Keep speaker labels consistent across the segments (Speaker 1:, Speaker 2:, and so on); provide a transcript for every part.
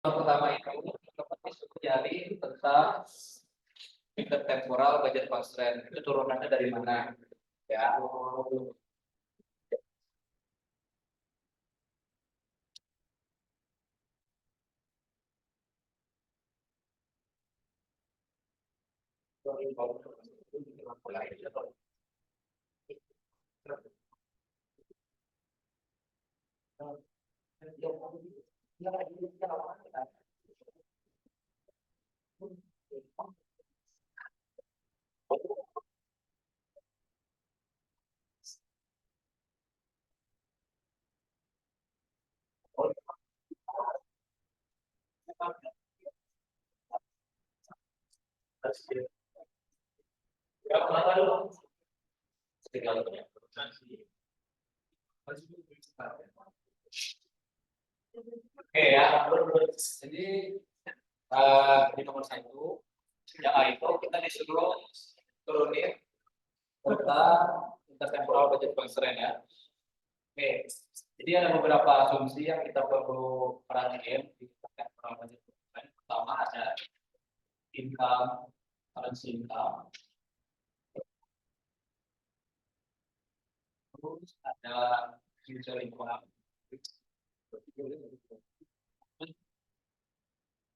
Speaker 1: Yang pertama itu teman-teman disuruh cari tentang intertemporal budget constraint. Itu turunannya dari mana? Ya. Oke ya, jadi di nomor 1 yang A itu kita disuruh turunin tentang intertemporal budget constraint ya. Oke, jadi ada beberapa asumsi yang kita perlu perhatiin di intertemporal budget constraint. Pertama ada income, currency income. Terus ada future income.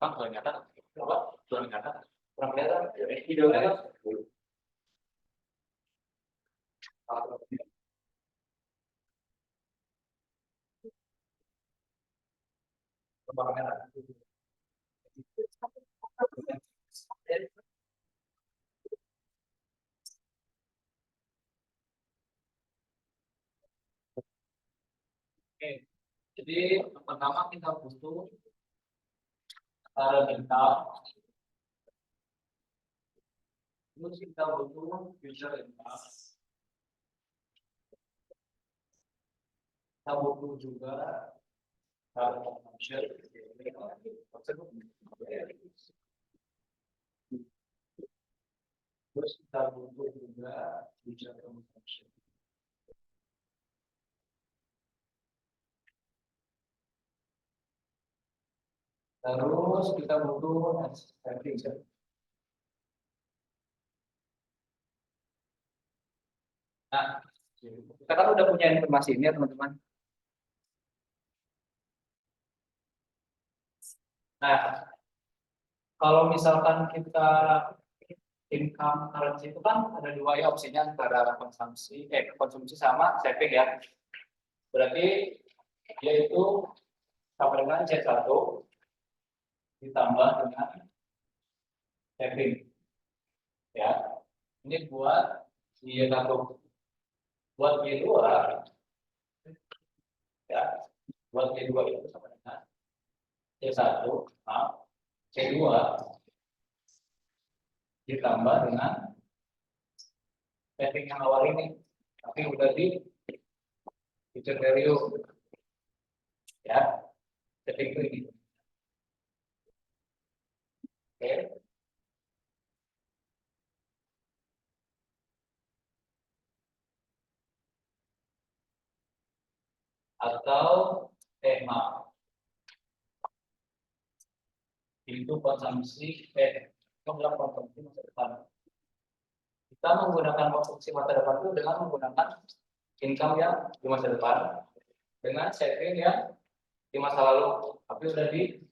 Speaker 1: Bang, kurang nyata, apa? Kurang nyata, kurang kelihatan. Videonya Oke, jadi pertama kita butuh income, terus kita butuh future income, kita butuh juga future, terus kita butuh juga future consumption. Terus kita butuh expenditure. Nah, kita kan udah punya informasi ini ya teman-teman. Nah, kalau misalkan kita income currency itu kan ada dua ya opsinya antara konsumsi sama saving ya. Berarti yaitu sama dengan C1 ditambah dengan saving ya. Ini buat Y1, buat Y2 ya, buat Y2 itu sama dengan C1 C2 ditambah dengan saving yang awal ini, tapi udah di future value ya, saving itu ini. Oke. Atau tema itu konsumsi konsumsi masa depan. Kita menggunakan konsumsi masa depan itu dengan menggunakan income yang di masa depan dengan saving yang di masa lalu, tapi udah di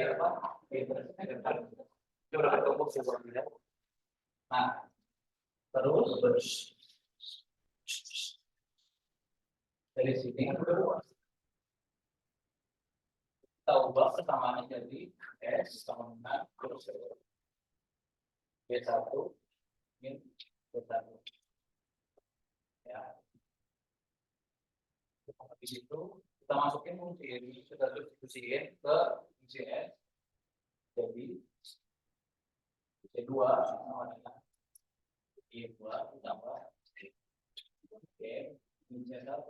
Speaker 1: apa? Ini udah ketemu sebenarnya. Nah, terus dari sini kita ubah persamaannya jadi S sama dengan B1 min B1 ya. Di situ kita masukin fungsi ini, kita substitusiin ke fungsi S jadi C2 sama dengan Y2 ditambah Oke, min C1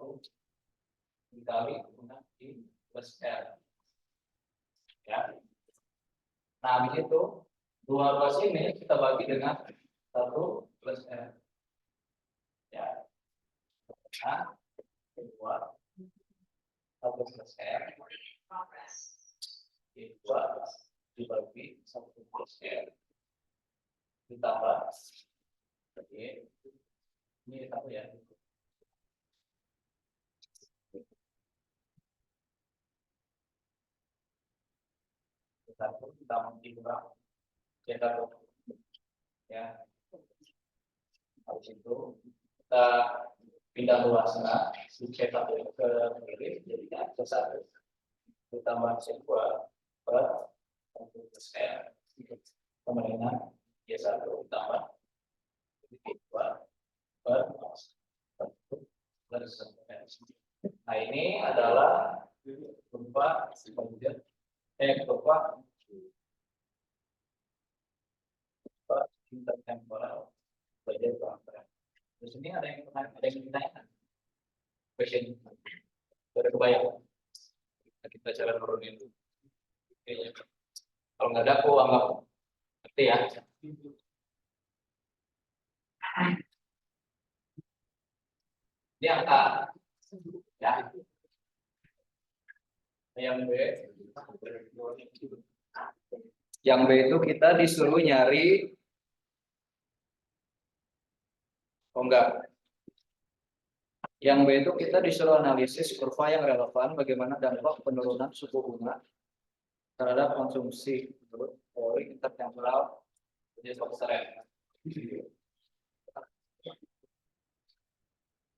Speaker 1: dikali dengan I plus R ya. Nah, habis itu dua ruas ini kita bagi dengan 1 plus R ya. Nah, kedua 1 plus R dua dibagi 1 ditambah ini tahu ya. Kita menghitung cetak ya. Habis itu kita pindah luasnya cetak ke kiri jadi ke 1 ditambah C2 per 1% kemudian Y1 ditambah Y2 per 1. Nah ini adalah berupa intertemporal budget transfer. Di sini ada yang ditanyakan. Question. Sudah kebayang? Kita cara nurunin itu. Kalau nggak ada, aku anggap ngerti ya. Ini angka ya. Yang B itu kita disuruh nyari, oh enggak. Yang B itu kita disuruh analisis kurva yang relevan bagaimana dampak penurunan suku bunga terhadap konsumsi menurut teori intertemporal budget transfer.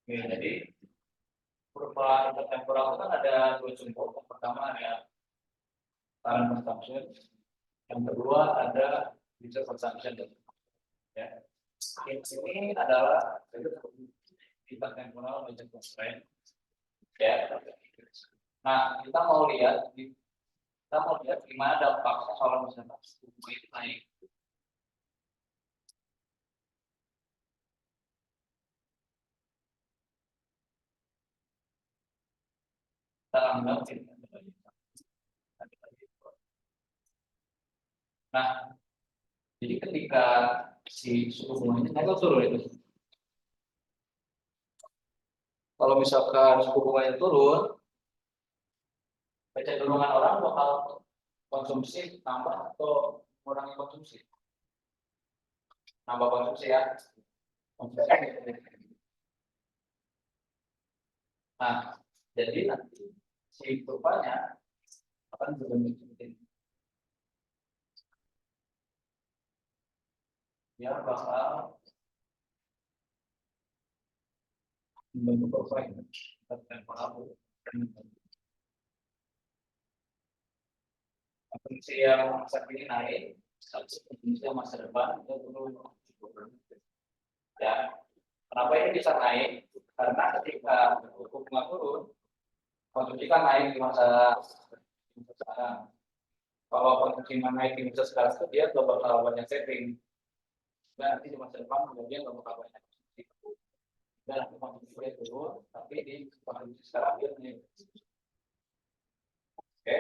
Speaker 1: Jadi kurva intertemporal itu kan ada 2 contoh. Yang pertama ada current consumption, yang kedua ada future consumption. Ya. Ini adalah intertemporal budget constraint. Ya. Nah, kita mau lihat gimana dampaknya kalau misalnya suku bunga itu naik. Nah, jadi ketika si suku bunganya naik atau turun itu, kalau misalkan suku bunganya turun, kecenderungan orang bakal konsumsi tambah atau mengurangi konsumsi. Nambah konsumsi ya. Nah, jadi nanti si kurvanya akan berbentuk seperti ini. Dia bakal membentuk kurva ini. Konsumsi yang saat ini naik, konsumsi yang masa depan itu turun. Ya, kenapa ini bisa naik? Karena ketika suku bunga turun, konsumsi kan naik di masa sekarang. Kalau konsumsi naik di masa sekarang itu dia nggak bakal banyak saving. Dan nanti di masa depan kemudian nggak bakal banyak konsumsi. Dan nanti konsumsi dia turun, tapi di konsumsi sekarang dia naik. Oke.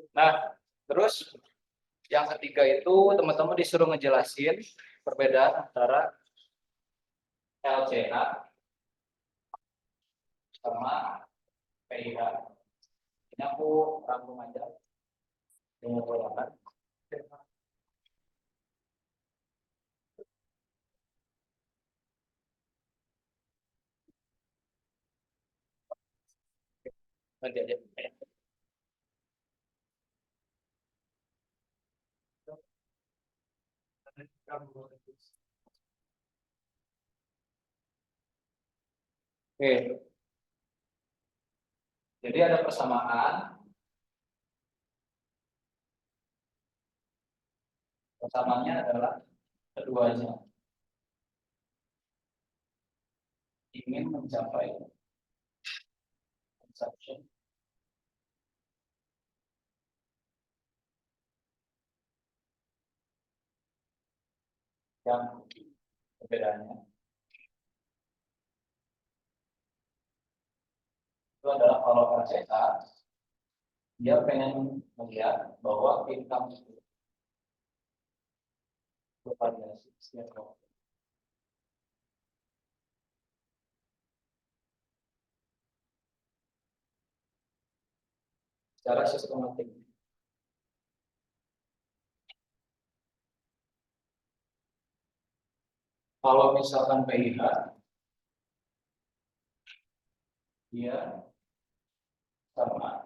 Speaker 1: Nah, terus yang ketiga itu teman-teman disuruh ngejelasin perbedaan antara LCH sama PIH. Ini aku rangkum aja dengan ulangan. Nanti aja. Oke. Jadi ada persamaan. Persamaannya adalah keduanya ingin mencapai consumption yang perbedaannya itu adalah kalau RCK dia pengen melihat bahwa income itu bervariasi setiap tahun. secara sistematik. Kalau misalkan PIH, dia sama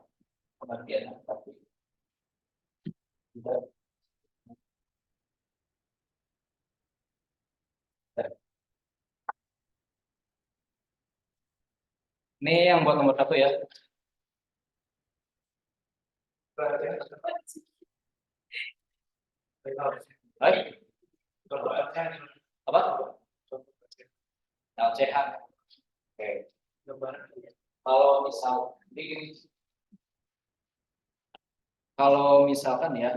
Speaker 1: pengertiannya, tapi tidak. Ini yang buat nomor satu ya. Baik. Apa? LCH. Oke. Kalau misal di kalau misalkan ya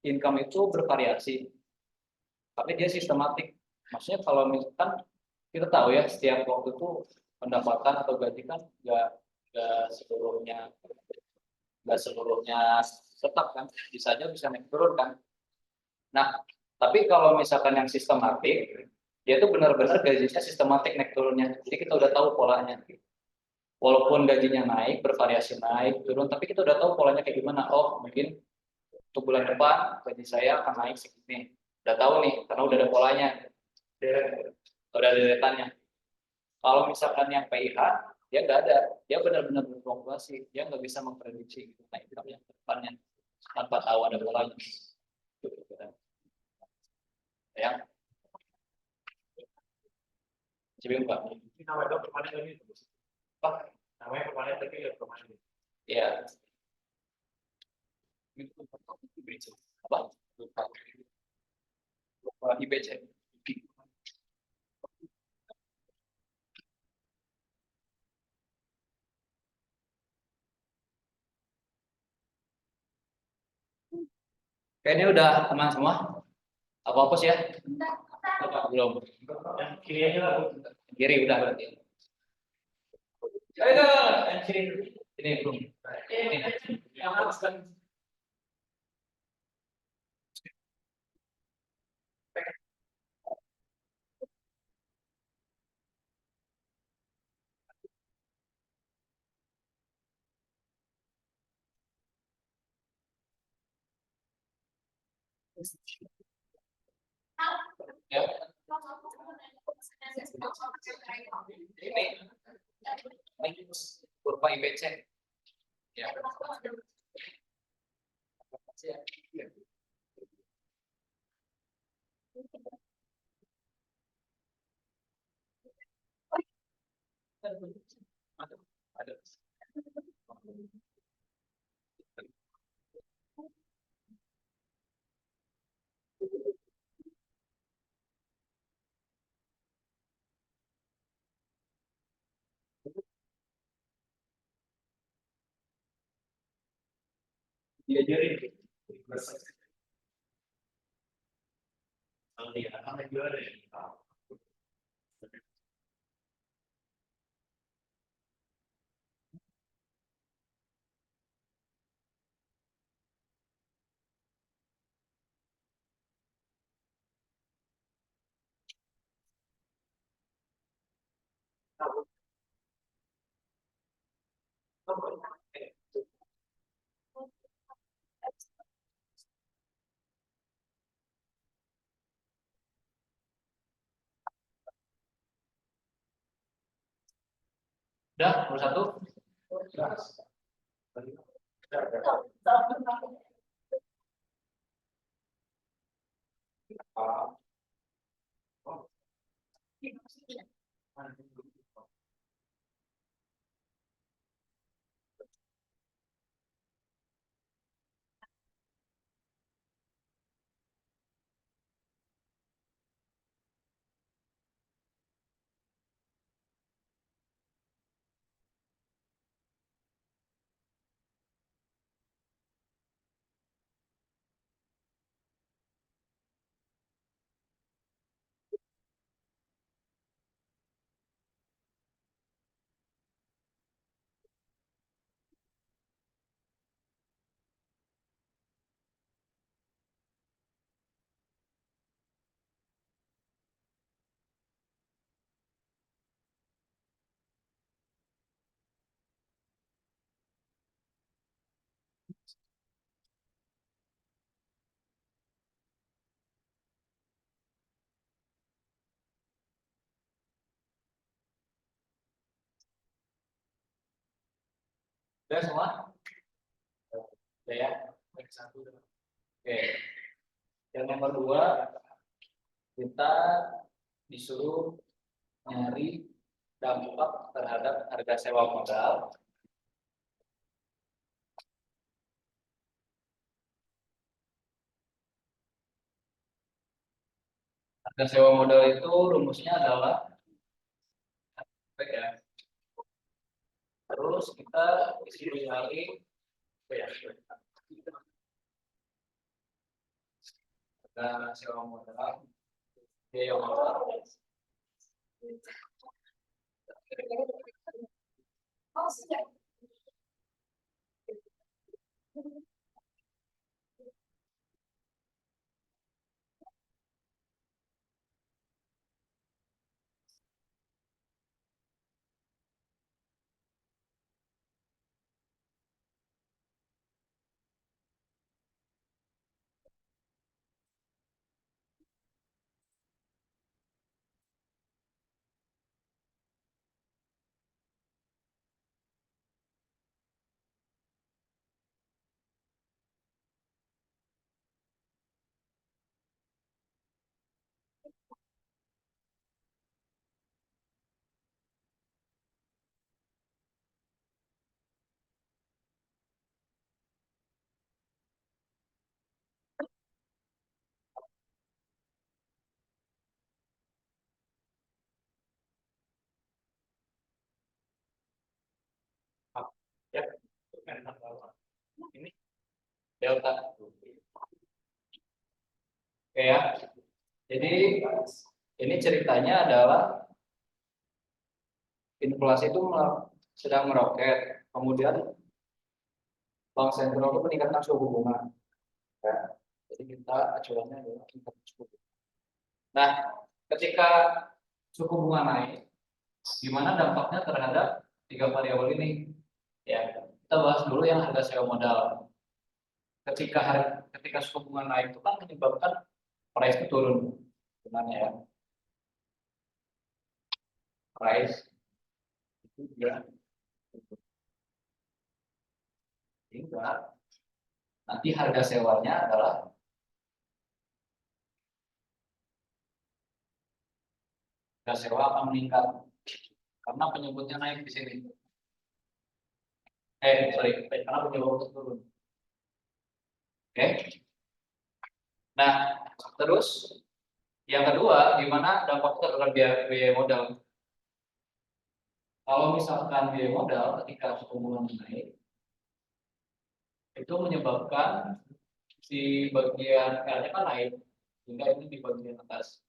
Speaker 1: income itu bervariasi, tapi dia sistematik. Maksudnya kalau misalkan kita tahu ya setiap waktu itu pendapatan atau gaji kan nggak seluruhnya nggak seluruhnya tetap kan, bisa aja bisa naik turun kan. Nah, tapi kalau misalkan yang sistematik, dia tuh benar-benar gajinya sistematik naik turunnya. Jadi kita udah tahu polanya. Walaupun gajinya naik, bervariasi naik, turun, tapi kita udah tahu polanya kayak gimana. Oh, mungkin untuk bulan depan gaji saya akan naik segini. Udah tahu nih, karena udah ada polanya, udah ada deretannya. Kalau misalkan yang PIH, dia nggak ada, dia benar-benar berfluktuasi, dia nggak bisa memprediksi gitu. Nah, itu yang depannya tanpa tahu ada polanya. Ya, jadi enggak. Namanya permanen lagi. Apa? Namanya permanen tapi ya permanen. Iya. Apa? Lupa IBC. Kayaknya udah aman semua. Apa sih ya? Belum. Yang kiri aja lah. Kiri udah berarti. Ayo, yang kiri. Ini belum. Ini. Yang atas. Ya. Ini. Ini kurva IBC. Ya. Ya. Ada. Ada. Diajarin. Kalau dia akan juara ya. Udah, nomor satu. Udah semua? Udah ya? Satu. Oke. Yang nomor 2, kita disuruh nyari dampak terhadap harga sewa modal. Harga sewa modal itu rumusnya adalah ya. Terus kita disuruh nyari harga sewa modal, biaya modal. Ya, ini delta. Oke ya. Jadi ini ceritanya adalah inflasi itu sedang meroket. Kemudian bank sentral itu meningkatkan suku bunga. Ya. Jadi kita acuannya adalah tingkat suku bunga. Nah, ketika suku bunga naik, gimana dampaknya terhadap 3 variabel ini? Ya, kita bahas dulu yang harga sewa modal. Ketika suku bunga naik itu kan menyebabkan price itu turun, sebenarnya ya. Price itu juga hingga nanti harga sewanya adalah harga sewa akan meningkat karena penyebutnya naik di sini. Sorry, karena penyebutnya turun. Oke. Nah, terus yang kedua, gimana dampaknya terhadap biaya modal? Kalau misalkan biaya modal ketika suku bunga naik, itu menyebabkan si bagian R-nya kan naik, sehingga ini di bagian atas.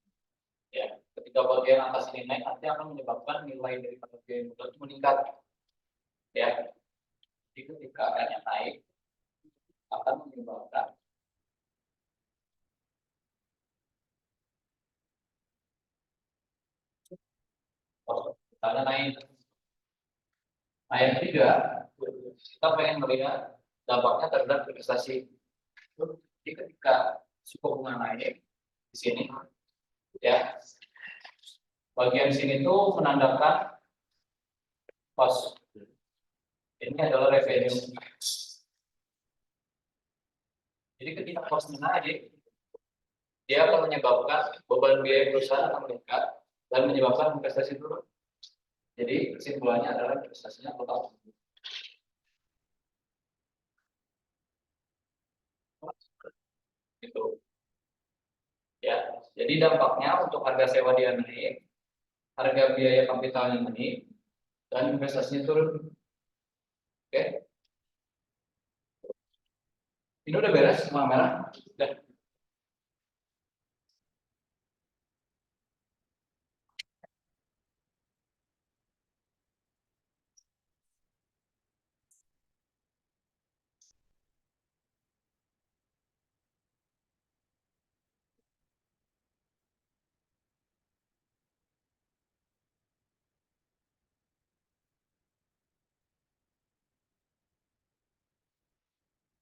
Speaker 1: Ya, ketika bagian atas ini naik, nanti akan menyebabkan nilai daripada biaya modal itu meningkat. Ya, jadi ketika R-nya naik, akan menyebabkan misalnya naik. Nah, yang ketiga, kita pengen melihat dampaknya terhadap investasi. Jadi ketika suku bunga naik di sini, ya, bagian sini tuh menandakan cost. Ini adalah revenue. Jadi ketika cost naik, dia akan menyebabkan beban biaya perusahaan akan meningkat dan menyebabkan investasi turun. Jadi kesimpulannya adalah investasinya total. Gitu. Ya, jadi dampaknya untuk harga sewa dia naik, harga biaya kapitalnya naik, dan investasinya turun. Oke, ini udah beres semua merah. Udah.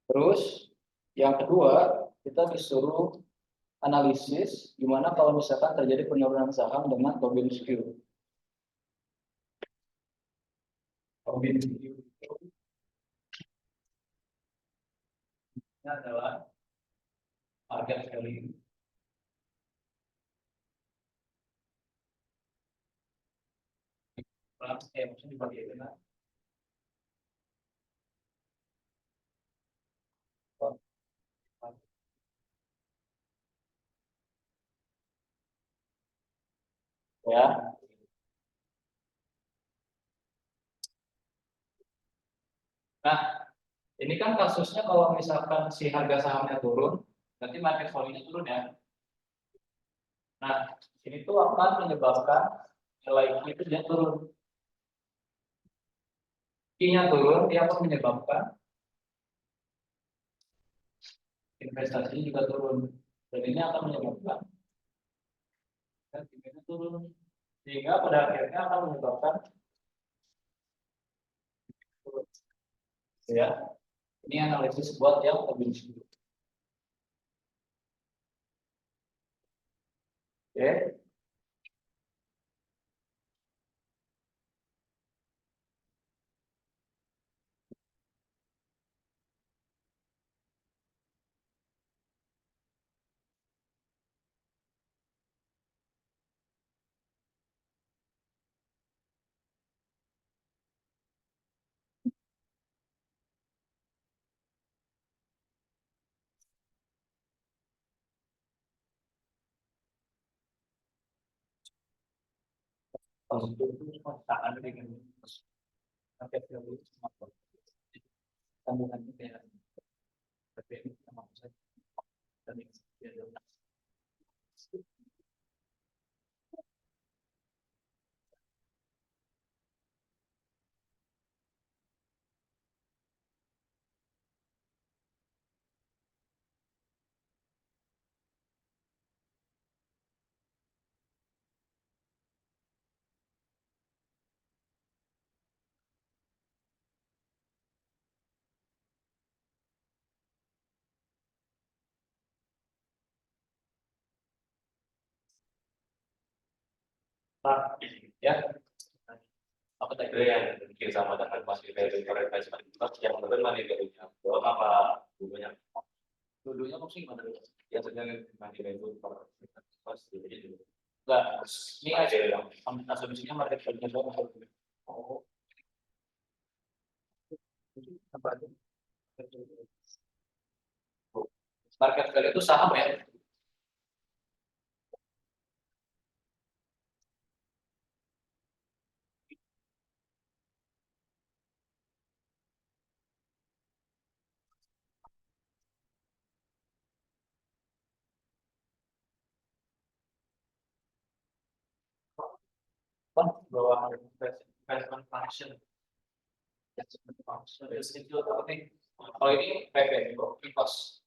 Speaker 1: Terus yang kedua, kita disuruh analisis gimana kalau misalkan terjadi penurunan saham dengan Tobin Skew. Tobin Skew adalah market value. Maksudnya dibagi dengan ya. Nah, ini kan kasusnya kalau misalkan si harga sahamnya turun, nanti market value-nya turun ya. Nah, ini tuh akan menyebabkan nilai itu dia turun. Q-nya turun, dia akan menyebabkan investasinya juga turun. Dan ini akan menyebabkan harganya turun. Sehingga pada akhirnya akan menyebabkan turun. Ya, ini analisis buat yang lebih dulu. Oke. Kalau itu kontaan dengan market value sambungan itu ya. Tapi ini sama saja. Dan ini ya. Apa tadi yang bikin sama dengan masih value replacement yang menurut money value-nya doang apa dulunya? Dulunya maksudnya gimana dulu? Ya sebenarnya money value pas gitu. Enggak, ini aja ya. Asumsinya market value-nya doang. Oh, apa itu? Market value itu saham ya? Kan bahwa investment function. Investment function. Itu apa nih? Kalau ini revenue, cost.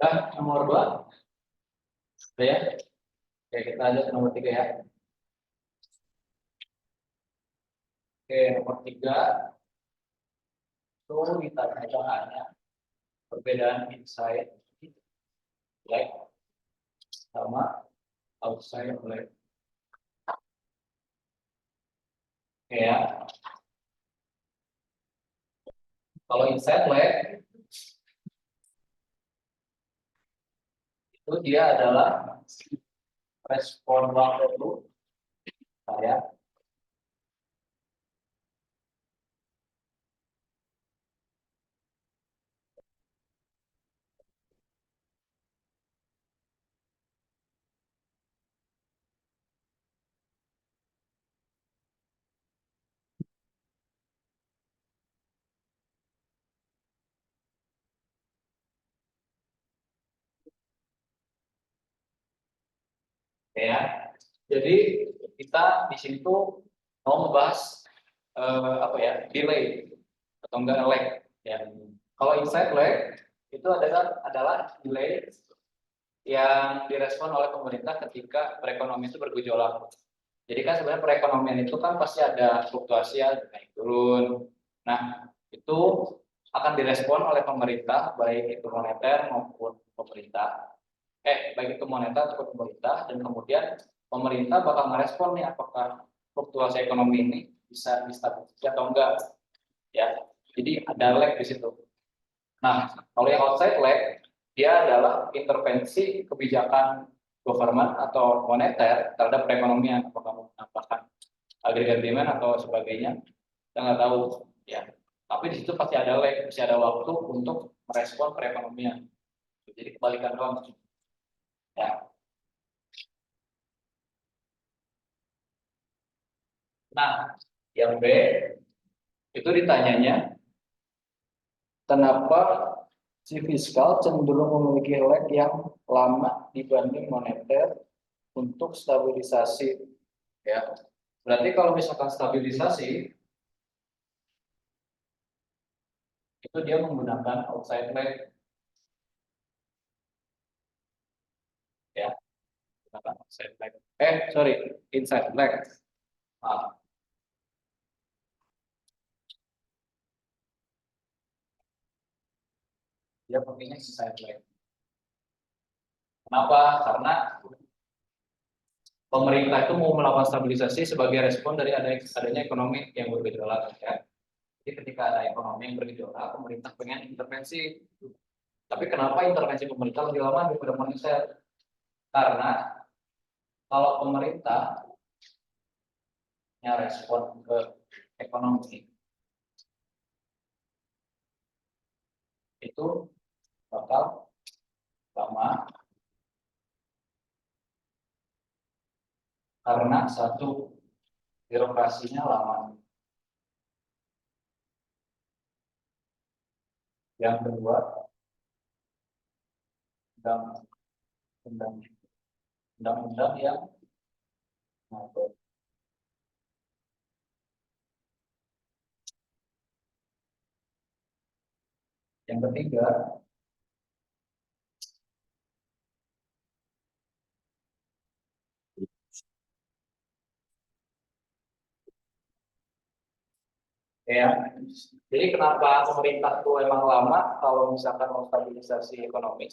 Speaker 1: Dan nomor dua, udah ya. Oke, kita lanjut ke nomor tiga ya. Oke, nomor tiga itu ditanya perbedaan inside black sama outside black. Oke ya. Kalau inside black itu dia adalah respon waktu itu saya Ya. Jadi kita di sini tuh mau membahas apa ya, delay atau enggak lag ya. Kalau inside lag itu adalah delay yang direspon oleh pemerintah ketika perekonomian itu bergejolak. Jadi kan sebenarnya perekonomian itu kan pasti ada fluktuasi ya, naik turun. Nah, itu akan direspon oleh pemerintah baik itu moneter maupun pemerintah. Baik itu moneter ataupun pemerintah, dan kemudian pemerintah bakal merespon nih apakah fluktuasi ekonomi ini bisa distabilisasi atau enggak ya. Jadi ada lag di situ. Nah, kalau yang outside lag, dia adalah intervensi kebijakan government atau moneter terhadap perekonomian, apakah menambahkan agregat demand atau sebagainya, kita nggak tahu ya. Tapi di situ pasti ada lag, pasti ada waktu untuk merespon perekonomian. Jadi kebalikan doang ya. Nah, yang B itu ditanyanya kenapa si fiskal cenderung memiliki lag yang lama dibanding moneter untuk stabilisasi ya. Berarti kalau misalkan stabilisasi itu dia menggunakan outside lag ya, menggunakan outside lag. Sorry, inside lag. Maaf. Dia pakainya inside lag. Kenapa? Karena pemerintah itu mau melakukan stabilisasi sebagai respon dari adanya ekonomi yang bergejolak ya. Jadi ketika ada ekonomi yang bergejolak, pemerintah pengen intervensi. Tapi kenapa intervensi pemerintah lebih lama daripada moneter? Karena kalau pemerintah respon ke ekonomi itu bakal lama karena satu, birokrasinya lama. Yang kedua, undang-undang yang mengatur. Yang ketiga, ya. Jadi kenapa pemerintah itu emang lama kalau misalkan mau stabilisasi ekonomi?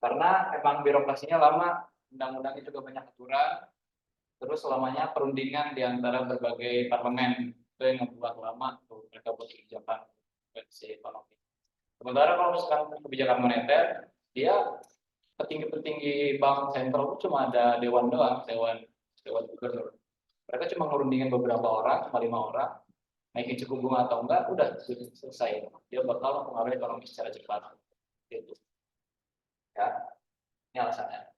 Speaker 1: Karena emang birokrasinya lama, undang-undangnya juga banyak aturan, terus lamanya perundingan di antara berbagai parlemen itu yang membuat lama tuh mereka buat kebijakan ekonomi. Sementara kalau misalkan kebijakan moneter, dia petinggi-petinggi bank sentral itu cuma ada dewan doang, dewan gubernur. Mereka cuma ngerundingin beberapa orang, cuma 5 orang, naikin suku bunga atau enggak, udah selesai. Dia bakal mempengaruhi ekonomi secara cepat. Gitu. Ya, ini alasannya.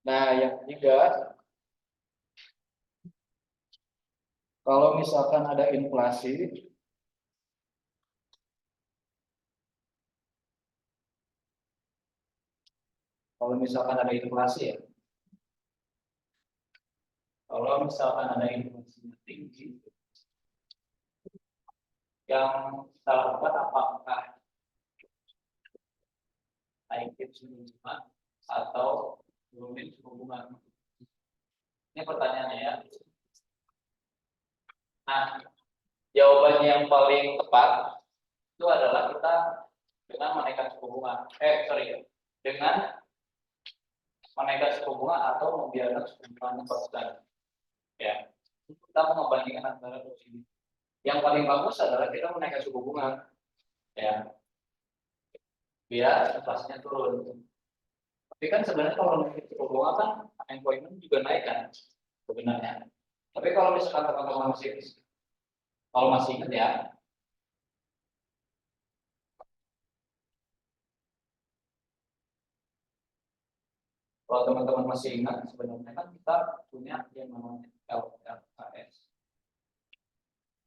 Speaker 1: Nah, yang ketiga, kalau misalkan ada inflasi, kalau misalkan ada inflasi ya, kalau misalkan ada inflasi tinggi, yang kita lakukan apakah naikin suku bunga atau turunin suku bunga? Ini pertanyaannya ya. Nah, jawabannya yang paling tepat itu adalah kita dengan menaikkan suku bunga. Dengan menaikkan suku bunga atau membiarkan suku bunga konstan. Ya, kita mau membandingkan antara dua ini. Yang paling bagus adalah kita menaikkan suku bunga, ya, biar inflasinya turun. Tapi kan sebenarnya kalau naik suku bunga kan employment juga naik kan sebenarnya. Tapi kalau misalkan teman-teman masih ingat ya, kalau teman-teman masih ingat sebenarnya kan kita punya yang namanya LLKS.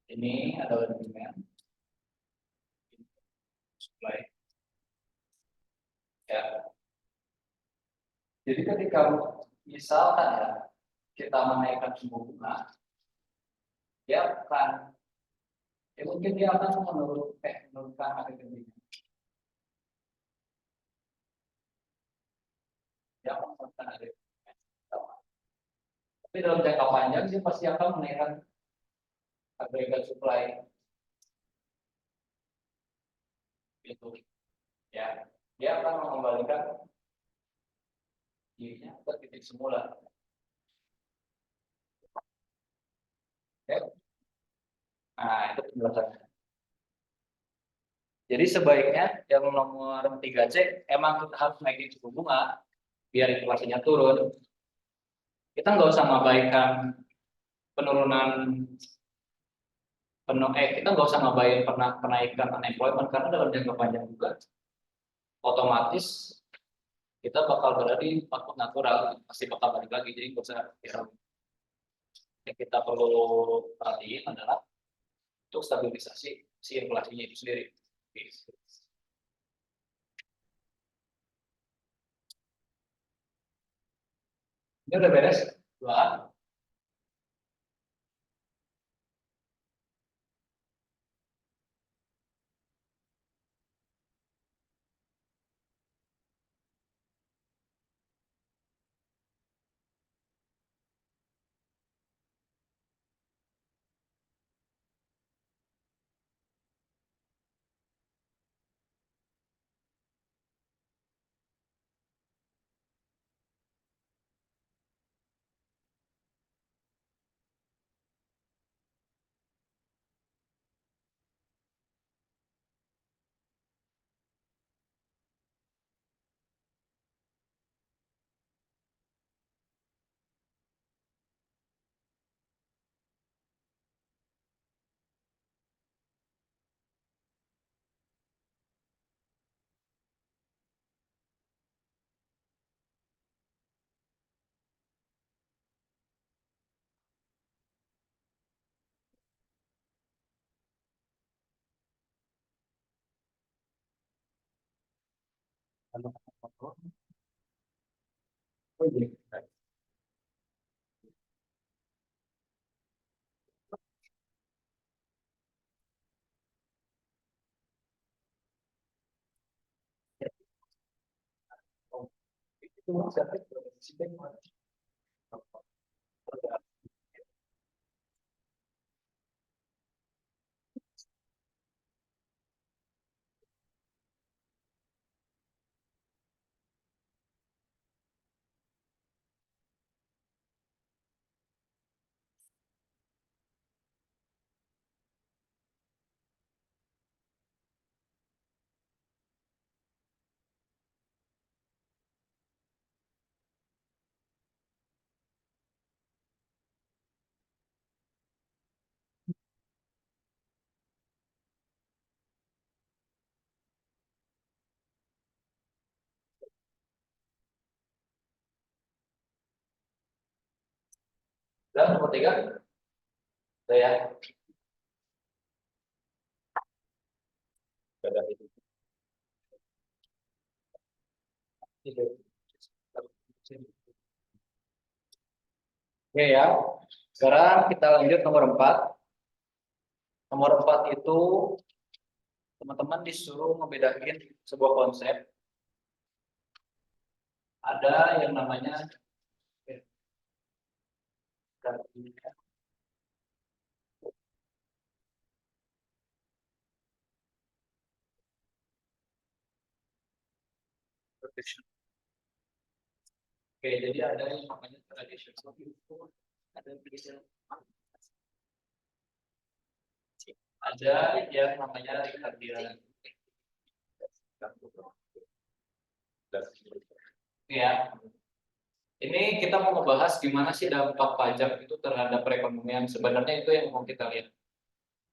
Speaker 1: Ini adalah demand, supply. Ya. Jadi ketika misalkan ya kita menaikkan suku bunga, dia akan mungkin dia akan menurunkan harga dirinya. Dia akan menurunkan harga dirinya. Tapi dalam jangka panjang dia pasti akan menaikkan agregat supply itu, ya. Dia akan mengembalikan dirinya ke titik semula. Ya. Nah, itu penjelasannya. Jadi sebaiknya yang nomor 3C emang kita harus naikin suku bunga biar inflasinya turun. Kita nggak usah mengabaikan penurunan kita nggak usah ngabain kenaikan unemployment karena dalam jangka panjang juga otomatis kita bakal berada di faktor natural, pasti bakal balik lagi. Jadi nggak usah ya. Yang kita perlu perhatiin adalah untuk stabilisasi si inflasinya itu sendiri. Ini udah beres? Dua. Oh, iya. Oh, itu siapa? Dan nomor 3, udah ya. Udah itu. Oke ya. Sekarang kita lanjut nomor 4. Nomor 4 itu teman-teman disuruh ngebedain sebuah konsep. Ada yang namanya tradition. Oke, jadi ada yang namanya tradition. Ada yang namanya Ricardian. Ya, ini kita mau membahas gimana sih dampak pajak itu terhadap perekonomian. Sebenarnya itu yang mau kita lihat.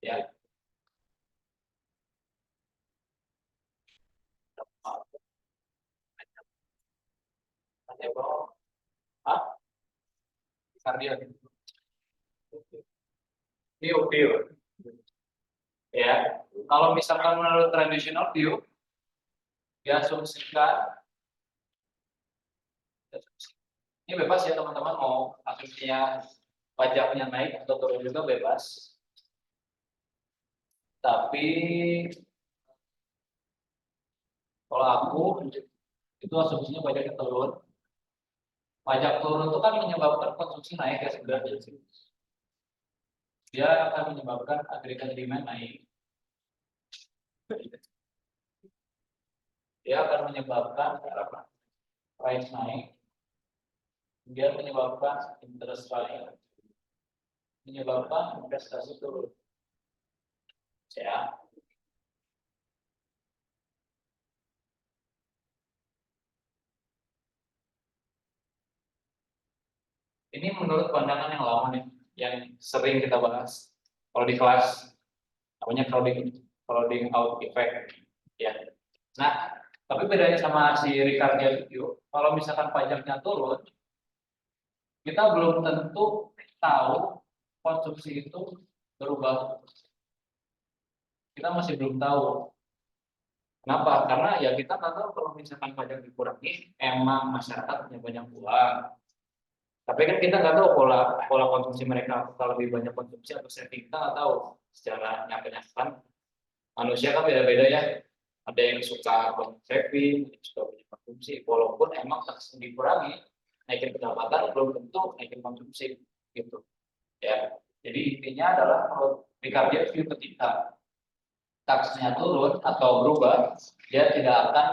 Speaker 1: Ya. Ada bahwa Ricardian. View. Ya, kalau misalkan menurut traditional view, diasumsikan Ini bebas ya teman-teman, mau asumsinya pajaknya naik atau turun juga bebas. Tapi kalau aku itu asumsinya pajaknya turun. Pajak turun itu kan menyebabkan konsumsi naik ya sebenarnya. Dia akan menyebabkan agregat demand naik. Dia akan menyebabkan price naik. Dia menyebabkan interest rate, menyebabkan investasi turun. Ya. Ini menurut pandangan yang lama nih, yang sering kita bahas kalau di kelas, namanya crowding out effect. Ya. Nah, tapi bedanya sama si Ricardo itu, kalau misalkan pajaknya turun, kita belum tentu tahu konsumsi itu berubah. Kita masih belum tahu. Kenapa? Karena ya kita nggak tahu kalau misalkan pajak dikurangi, emang masyarakat punya banyak uang. Tapi kan kita nggak tahu pola pola konsumsi mereka, kalau lebih banyak konsumsi atau saving, kita nggak tahu. Secara nyata-nyata manusia kan beda-beda ya. Ada yang suka saving, ada yang suka banyak konsumsi. Walaupun emang tax dikurangi, naikin pendapatan belum tentu naikin konsumsi gitu. Ya. Jadi intinya adalah kalau di KPI view ketika taxnya turun atau berubah, dia tidak akan,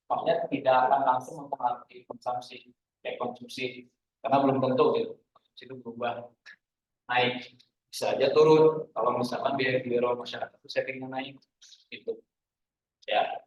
Speaker 1: maksudnya tidak akan langsung mempengaruhi konsumsi karena belum tentu gitu konsumsi itu berubah naik, bisa aja turun kalau misalkan behavioral masyarakat itu savingnya naik gitu ya.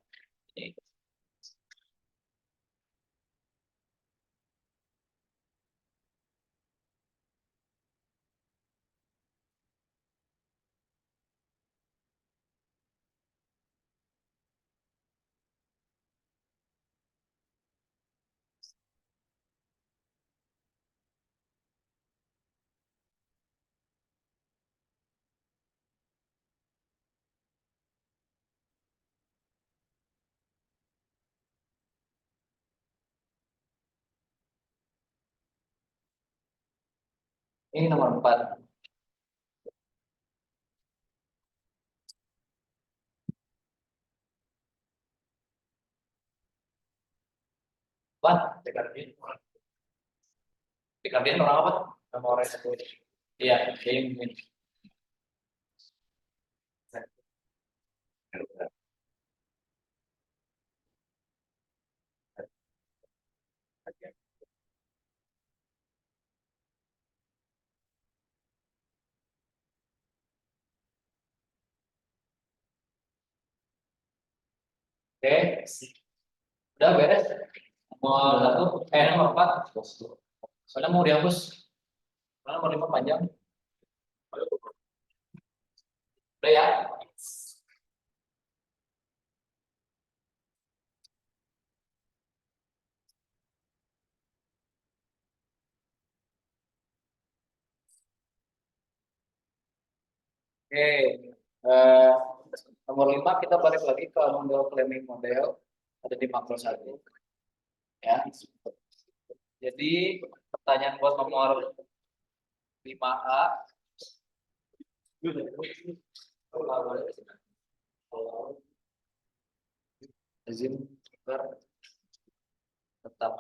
Speaker 1: Ini nomor 4. Wah, Dekardin orang apa? Nama orang satu. Iya, ini. Oke, udah beres. Nomor satu, nomor 4. Soalnya mau dihapus, karena mau 5 panjang. Udah ya. Oke, eh, nomor 5 kita balik lagi ke model claiming model ada di makro 1 ya. Jadi pertanyaan buat nomor 5A, izin tetap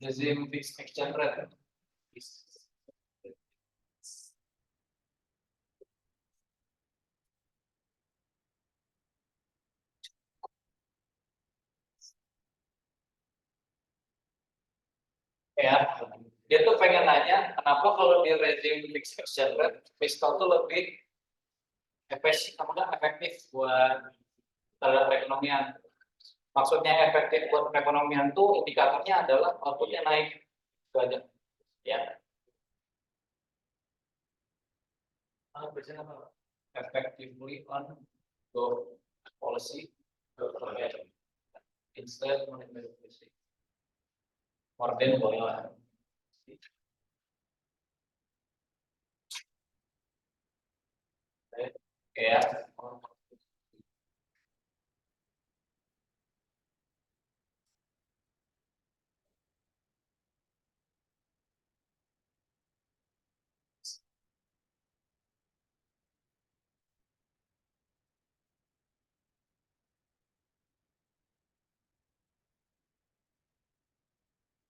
Speaker 1: rezim fixed exchange rate. Ya, dia tuh pengen nanya kenapa kalau di rezim fixed exchange rate fiskal tuh lebih efektif buat terhadap perekonomian. Maksudnya efektif buat perekonomian tuh indikatornya adalah outputnya naik, itu aja ya. atau biasanya apa? Effectively on go policy instead monetary policy. More than boleh lah. Ya.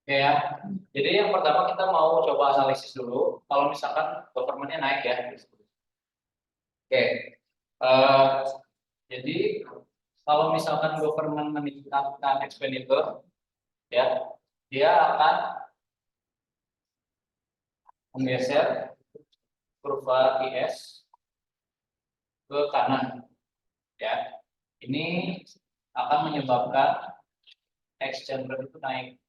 Speaker 1: Oke ya. Jadi yang pertama kita mau coba analisis dulu. Kalau misalkan government-nya naik ya. Oke. Eh, jadi kalau misalkan government meningkatkan expenditure, ya, dia akan menggeser kurva IS ke kanan, ya. Ini akan menyebabkan exchange rate itu naik.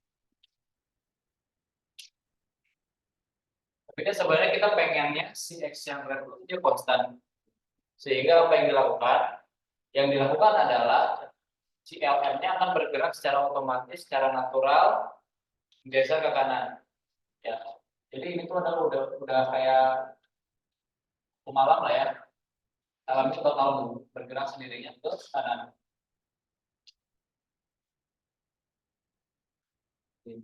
Speaker 1: Tapi kan sebenarnya kita pengennya si exchange rate itu dia konstan. Sehingga apa yang dilakukan? Yang dilakukan adalah si LM-nya akan bergerak secara otomatis, secara natural, geser ke kanan. Ya. Jadi ini tuh adalah udah kayak pemalang lah ya. Alam itu bakal bergerak sendirinya ke kanan.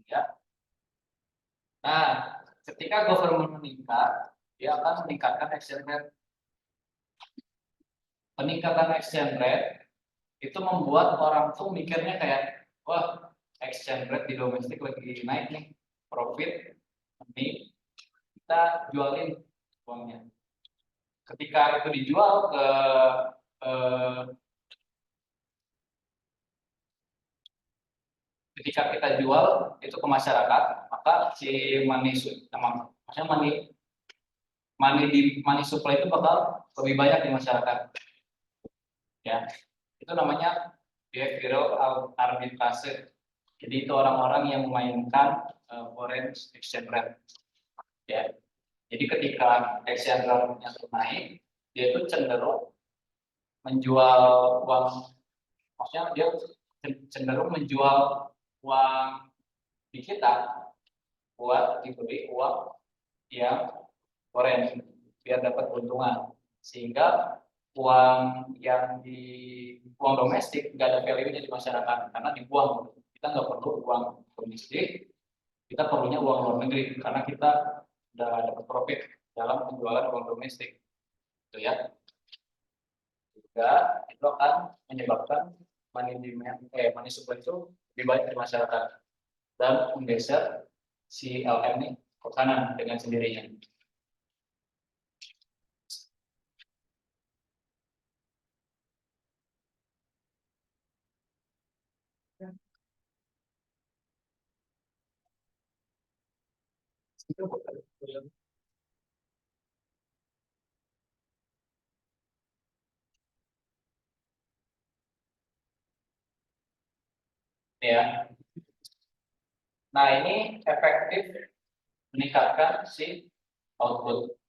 Speaker 1: Ya. Nah, ketika government meningkat, dia akan meningkatkan exchange rate. Peningkatan exchange rate itu membuat orang tuh mikirnya kayak, wah, exchange rate di domestik lagi naik nih, profit, ini kita jualin uangnya. Ketika itu dijual ke ketika kita jual itu ke masyarakat, maka si maksudnya money supply itu bakal lebih banyak di masyarakat. Ya, itu namanya behavioral arbitrage. Jadi itu orang-orang yang memainkan foreign exchange rate. Ya, jadi ketika exchange rate-nya naik, dia itu cenderung menjual uang, maksudnya dia cenderung menjual uang di kita buat dibeli uang yang foreign biar dapat keuntungan, sehingga uang domestik nggak ada value-nya di masyarakat karena dibuang. Kita nggak perlu uang domestik, kita perlunya uang luar negeri karena kita udah dapat profit dalam penjualan uang domestik, gitu ya. Juga itu akan menyebabkan money supply itu lebih banyak di masyarakat dan menggeser si LM ini ke kanan dengan sendirinya. Ya. Nah, ini efektif meningkatkan si output.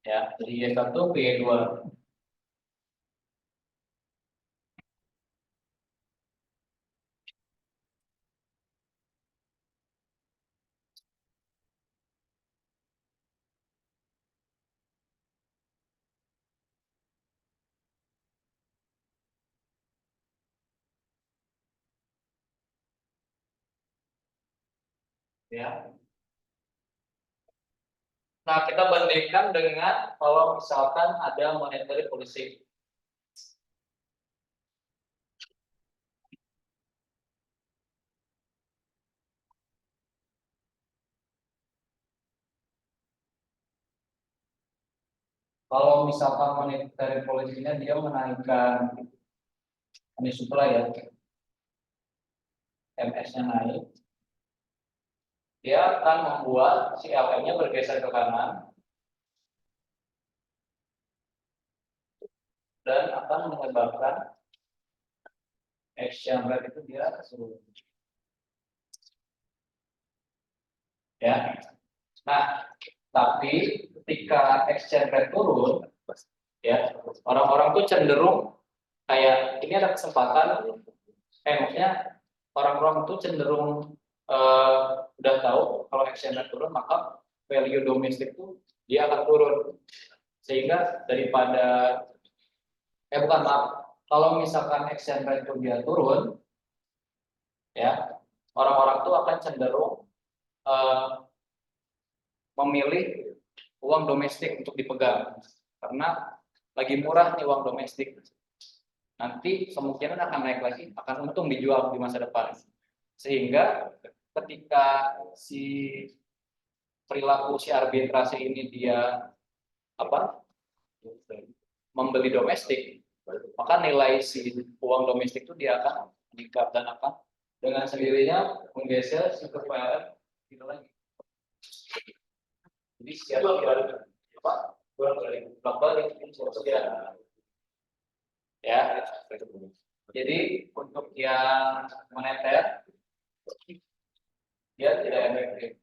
Speaker 1: Ya, jadi Y1 ke Y2. Ya. Nah, kita bandingkan dengan kalau misalkan ada monetary policy. Kalau misalkan monetary policy-nya dia menaikkan money supply ya, MS-nya naik, dia akan membuat si LM-nya bergeser ke kanan dan akan menyebabkan exchange rate itu dia turun. Ya. Nah, tapi ketika exchange rate turun, ya orang-orang tuh cenderung kayak ini ada kesempatan, maksudnya orang-orang tuh cenderung udah tahu kalau exchange rate turun maka value domestik tuh dia akan turun, sehingga daripada bukan maaf, kalau misalkan exchange rate itu dia turun, ya orang-orang tuh akan cenderung eh, memilih uang domestik untuk dipegang karena lagi murah nih uang domestik. Nanti kemungkinan akan naik lagi, akan untung dijual di masa depan. Sehingga ketika si perilaku si arbitrase ini dia apa membeli domestik, maka nilai si uang domestik itu dia akan meningkat dan akan dengan sendirinya menggeser si PLN gitu lagi. Jadi siapa apa bolak-balik ya. Jadi untuk yang moneter dia tidak efektif.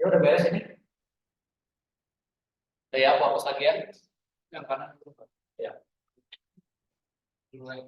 Speaker 1: Ya udah beres ini. Ya, fokus lagi ya. Yang kanan. Ya. Mulai.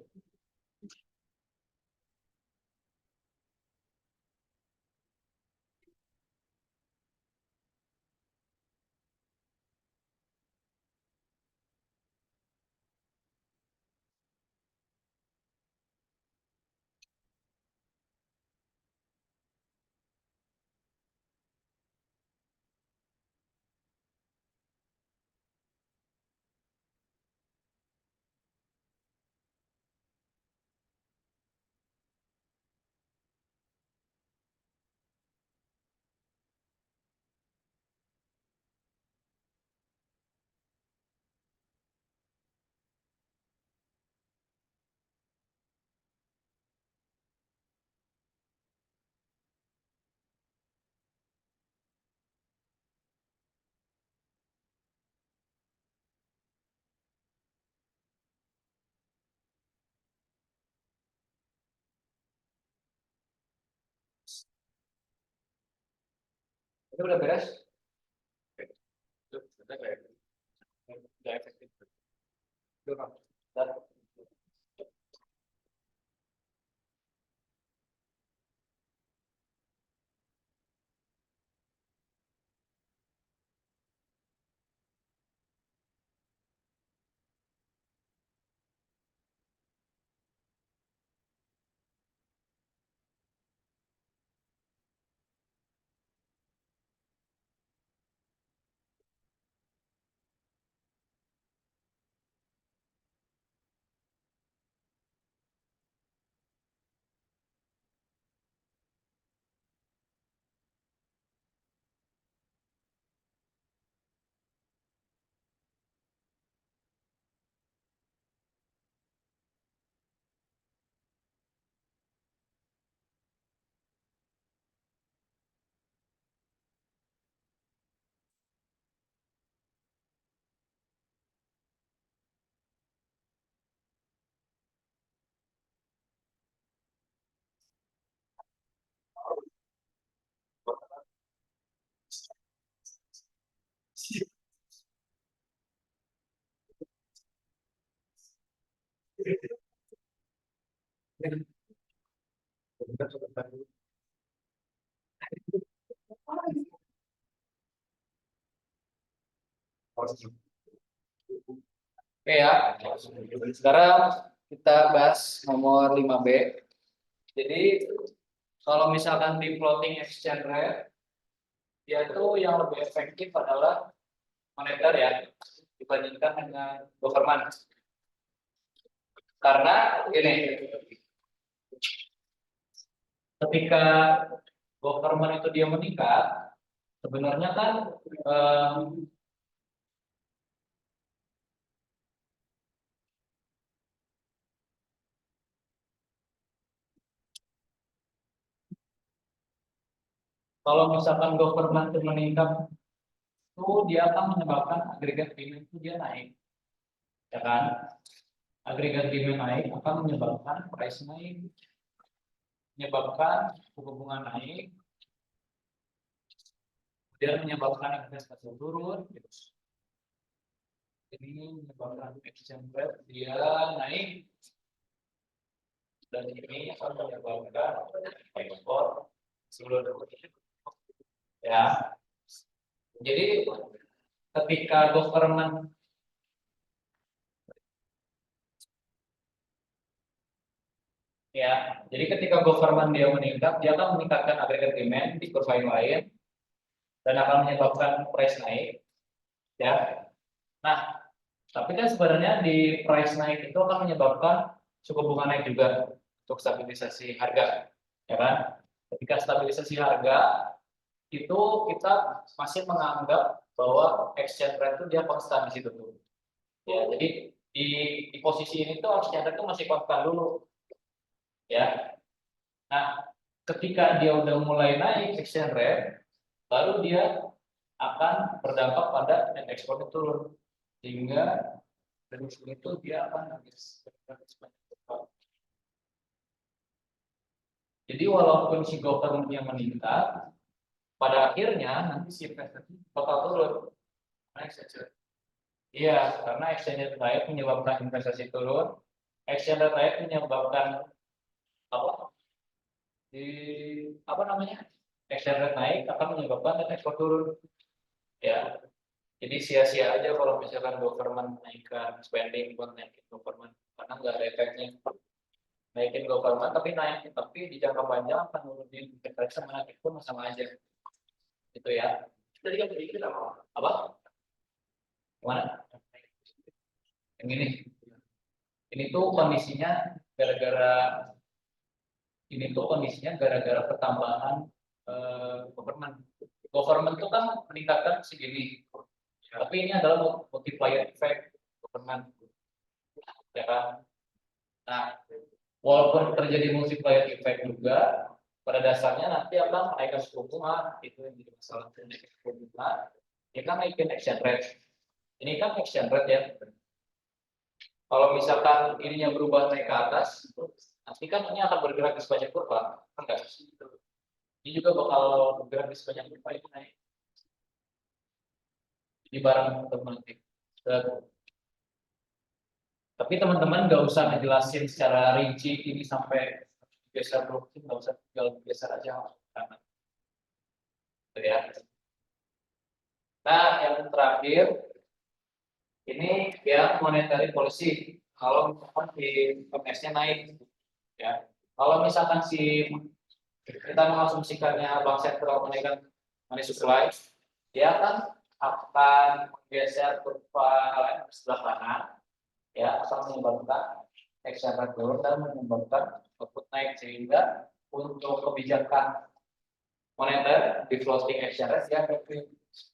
Speaker 1: Ini udah beres. Udah efektif. Udah. Udah. Oke ya. Sekarang kita bahas nomor 5B. Jadi kalau misalkan di floating exchange rate, dia tuh yang lebih efektif adalah moneter ya dibandingkan dengan government. Karena gini, ketika government itu dia meningkat, sebenarnya kan kalau misalkan government itu meningkat, itu dia akan menyebabkan agregat demand itu dia naik, ya kan? Agregat demand naik akan menyebabkan price naik, menyebabkan suku bunga naik, kemudian menyebabkan investasi turun, gitu. Ini menyebabkan exchange rate dia naik, dan ini akan menyebabkan ekspor seluruh ya. Jadi ketika government ya, jadi ketika government dia meningkat, dia akan meningkatkan agregat demand di kurva yang lain dan akan menyebabkan price naik, ya. Nah, tapi kan sebenarnya di price naik itu akan menyebabkan suku bunga naik juga untuk stabilisasi harga, ya kan? Ketika stabilisasi harga itu kita masih menganggap bahwa exchange rate itu dia konstan di situ tuh. Ya, jadi di posisi ini tuh exchange rate itu masih konstan dulu, ya. Nah, ketika dia udah mulai naik exchange rate, baru dia akan berdampak pada net ekspor itu turun, sehingga dari sini itu dia akan habis. Jadi walaupun si government yang meningkat, pada akhirnya nanti si investasi bakal turun. Iya, karena exchange rate naik menyebabkan investasi turun, exchange rate naik menyebabkan apa? Di apa namanya? Exchange rate naik akan menyebabkan net ekspor turun. Ya, jadi sia-sia aja kalau misalkan government naikkan spending buat naikin government, karena nggak ada efeknya. Naikin government tapi di jangka panjang akan nurunin investasi sama naik pun sama aja. Itu ya. Tadi kan sedikit apa? Gimana? Yang ini. Ini tuh kondisinya gara-gara gara-gara pertambahan government. Government itu kan meningkatkan segini. Tapi ini adalah multiplier effect government, ya kan? Nah, walaupun terjadi multiplier effect juga, pada dasarnya nanti akan menaikkan suku bunga, itu yang jadi masalah menaikkan suku bunga. Ini kan naikin exchange rate. Ini kan exchange rate ya. Kalau misalkan ininya berubah naik ke atas, nanti kan ini akan bergerak di sepanjang kurva, enggak? Ini juga bakal bergerak di sepanjang kurva itu naik. Jadi barang teman-teman. Tapi teman-teman nggak usah ngejelasin secara rinci ini sampai geser rutin, nggak usah, tinggal geser aja kanan. Gitu ya. Nah, yang terakhir ini yang monetary policy. Kalau misalkan di MS-nya naik, ya. Kalau misalkan si kita mengasumsikannya bank sentral menaikkan money supply, dia akan menggeser kurva lain ke sebelah kanan, ya, akan menyebabkan exchange rate turun dan menyebabkan output naik, sehingga untuk kebijakan moneter di floating exchange rate dia efektif,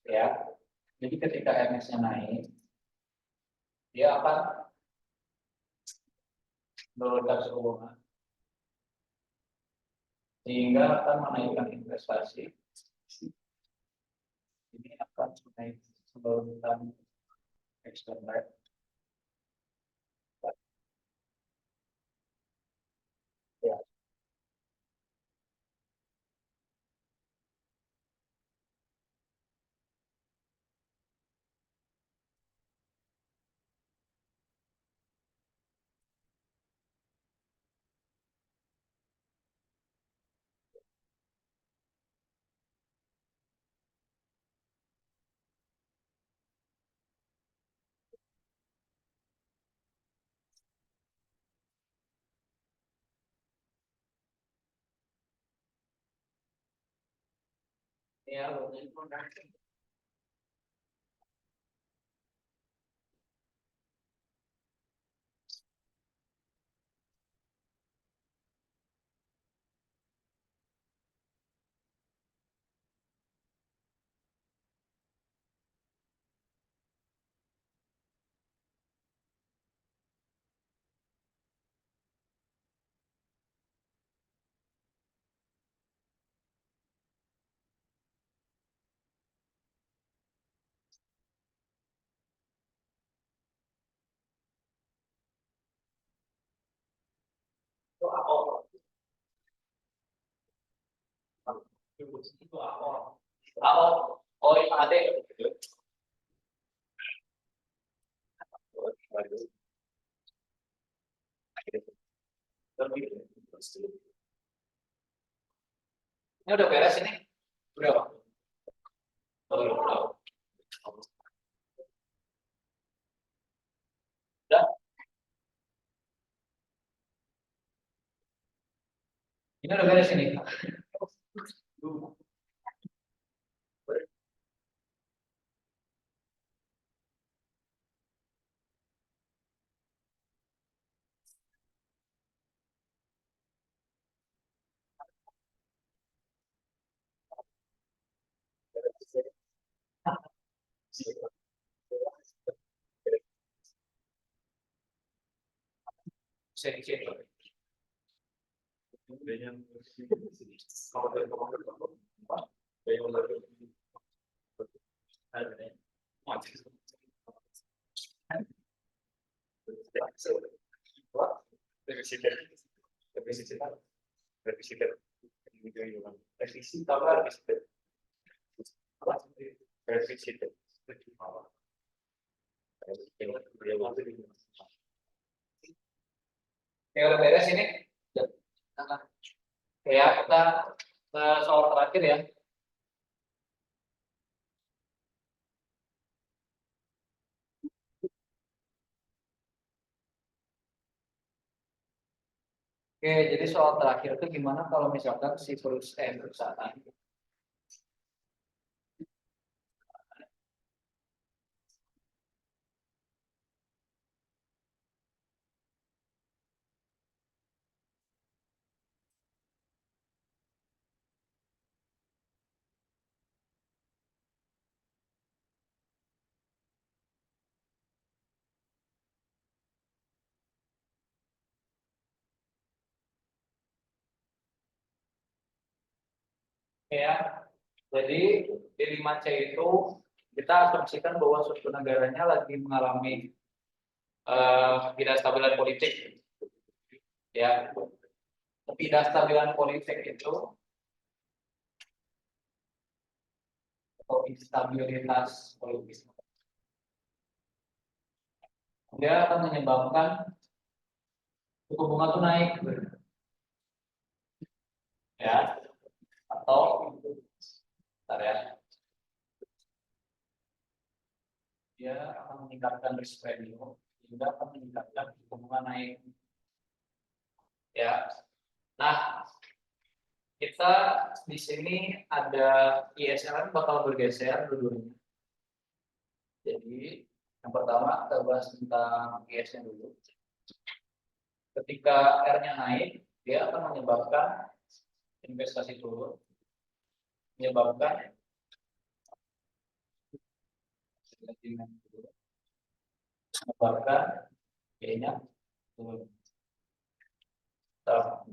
Speaker 1: ya. Jadi ketika MS-nya naik, dia akan menurunkan suku bunga, sehingga akan menaikkan investasi. Ini akan menurunkan exchange rate. Ya. Ya, itu apa? Itu apa? Apa? Oh, ini ada. Ini udah beres ini? Udah, Pak? Udah. Udah. Ini udah beres ini. Bisa dicek. Ya udah beres ini. Ya, kita ke soal terakhir ya. Oke, jadi soal terakhir itu gimana kalau misalkan si perusahaan ya. Jadi di 5C itu kita asumsikan bahwa suatu negaranya lagi mengalami ketidakstabilan politik. Ya, ketidakstabilan politik itu atau instabilitas politik dia akan menyebabkan suku bunga tuh naik, ya, atau bentar ya, dia akan meningkatkan risk premium sehingga akan meningkatkan suku bunga naik, ya. Nah, kita di sini ada ISLN bakal bergeser dulunya. Jadi yang pertama kita bahas tentang IS-nya dulu. Ketika R-nya naik, dia akan menyebabkan investasi turun, menyebabkan sentimen turun, menyebabkan B-nya turun. Nah,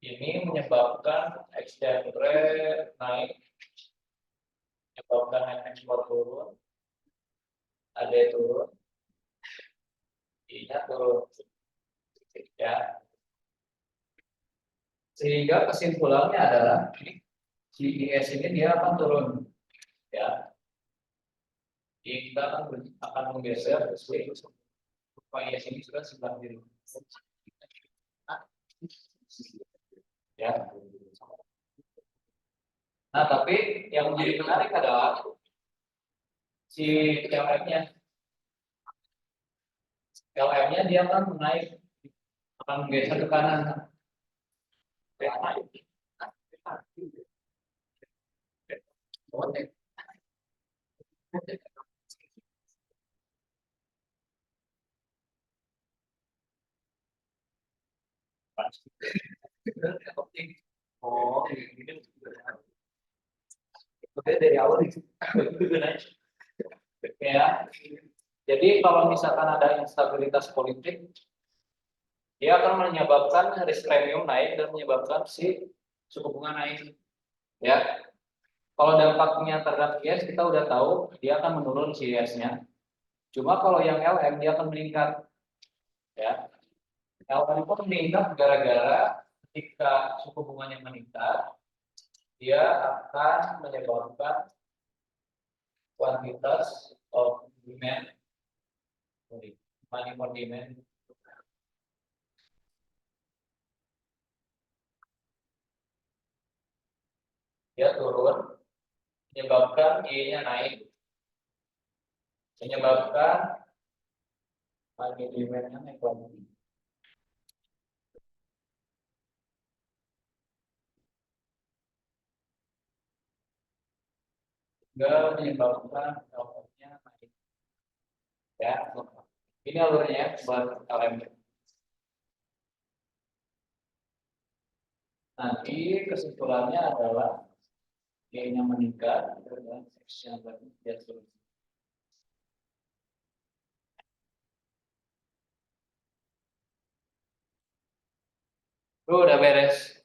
Speaker 1: ini menyebabkan exchange rate naik, menyebabkan net export turun, AD turun, I-nya turun, ya. Sehingga kesimpulannya adalah GIS ini dia akan turun, ya. Kita akan menggeser supaya IS ini sudah stabil, ya. Nah, tapi yang menjadi menarik adalah si LM-nya. LM-nya dia akan naik, akan menggeser ke kanan. Oke. Oh, ini oke dari awal itu ya. Jadi kalau misalkan ada instabilitas politik, dia akan menyebabkan risk premium naik dan menyebabkan si suku bunga naik. Ya, kalau dampaknya terhadap IS kita udah tahu dia akan menurun si IS-nya. Cuma kalau yang LM dia akan meningkat. Ya, LM itu meningkat gara-gara ketika suku bunganya meningkat, dia akan menyebabkan kuantitas of demand, money for demand, dia turun, menyebabkan Y-nya naik, menyebabkan money demand-nya naik lagi. Juga menyebabkan output-nya naik. Ya, ini alurnya buat LM. Nanti kesimpulannya adalah Y-nya meningkat dan X-nya dia turun. Udah beres.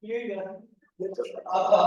Speaker 1: Iya, apa?